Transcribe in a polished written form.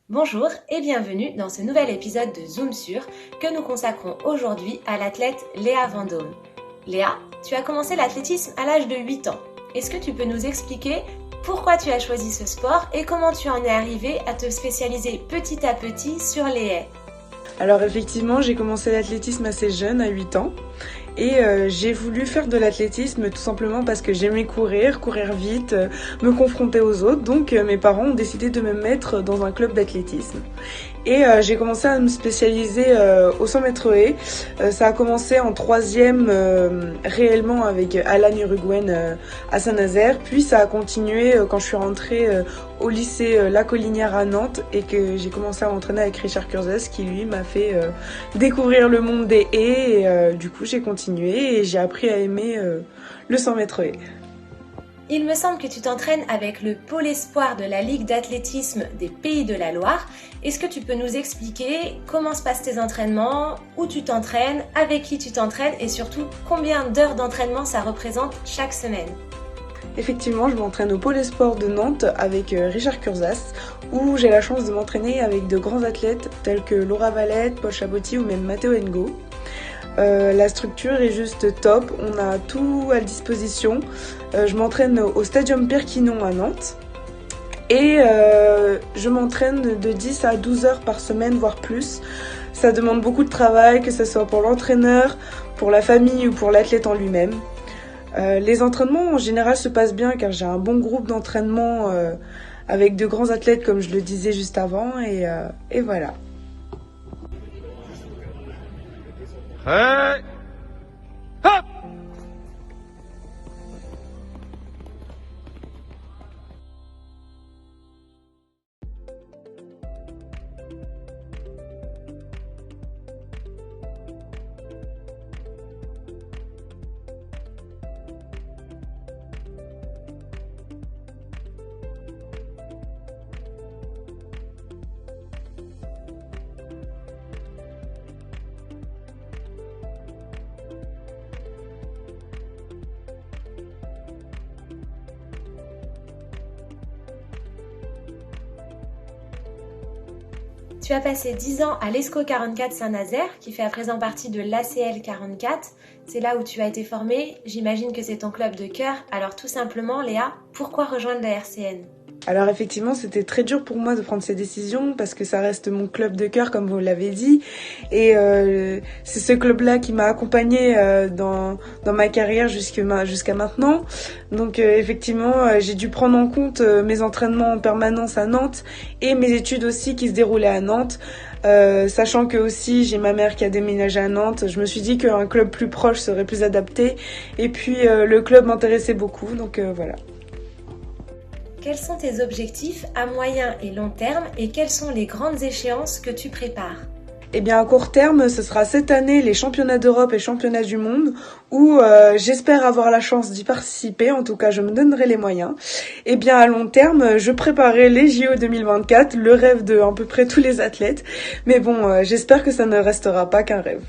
Bonjour et bienvenue dans ce nouvel épisode de Zoom sur que nous consacrons aujourd'hui à l'athlète Léa Vendôme. Léa, tu as commencé l'athlétisme à l'âge de 8 ans. Est-ce que tu peux nous expliquer pourquoi tu as choisi ce sport et comment tu en es arrivée à te spécialiser petit à petit sur les haies? Alors effectivement, j'ai commencé l'athlétisme assez jeune, à 8 ans. Et j'ai voulu faire de l'athlétisme tout simplement parce que j'aimais courir vite, me confronter aux autres. Donc mes parents ont décidé de me mettre dans un club d'athlétisme. Et j'ai commencé à me spécialiser au 100 mètres haies. Ça a commencé en troisième réellement avec Alan Uruguayen à Saint-Nazaire. Puis ça a continué quand je suis rentrée au lycée La Collinière à Nantes et que j'ai commencé à m'entraîner avec Richard Curzes qui lui m'a fait découvrir le monde des haies. Et du coup j'ai continué et j'ai appris à aimer le 100 mètres haies. Il me semble que tu t'entraînes avec le pôle espoir de la Ligue d'athlétisme des Pays de la Loire. Est-ce que tu peux nous expliquer comment se passent tes entraînements, où tu t'entraînes, avec qui tu t'entraînes et surtout combien d'heures d'entraînement ça représente chaque semaine? Effectivement, je m'entraîne au pôle espoir de Nantes avec Richard Curzes où j'ai la chance de m'entraîner avec de grands athlètes tels que Laura Valette, Paul Chabotti ou même Matteo Ngo. La structure est juste top, on a tout à disposition. Je m'entraîne au Stadium Pierre Quinon à Nantes et je m'entraîne de 10 à 12 heures par semaine, voire plus. Ça demande beaucoup de travail, que ce soit pour l'entraîneur, pour la famille ou pour l'athlète en lui-même. Les entraînements en général se passent bien car j'ai un bon groupe d'entraînement avec de grands athlètes comme je le disais juste avant et voilà. Hey! Hop! Tu as passé 10 ans à l'ESCO 44 Saint-Nazaire, qui fait à présent partie de l'ACL 44. C'est là où tu as été formée. J'imagine que c'est ton club de cœur. Alors tout simplement, Léa, pourquoi rejoindre la RCN? Alors effectivement, c'était très dur pour moi de prendre ces décisions parce que ça reste mon club de cœur, comme vous l'avez dit. Et c'est ce club-là qui m'a accompagnée dans ma carrière jusqu'à maintenant. Donc effectivement, j'ai dû prendre en compte mes entraînements en permanence à Nantes et mes études aussi qui se déroulaient à Nantes. Sachant que aussi j'ai ma mère qui a déménagé à Nantes, je me suis dit qu'un club plus proche serait plus adapté. Et puis le club m'intéressait beaucoup, donc voilà. Quels sont tes objectifs à moyen et long terme et quelles sont les grandes échéances que tu prépares? Eh bien, à court terme, ce sera cette année les championnats d'Europe et championnats du monde où j'espère avoir la chance d'y participer. En tout cas, je me donnerai les moyens. Eh bien, à long terme, je préparerai les JO 2024, le rêve de à peu près tous les athlètes. Mais bon, j'espère que ça ne restera pas qu'un rêve.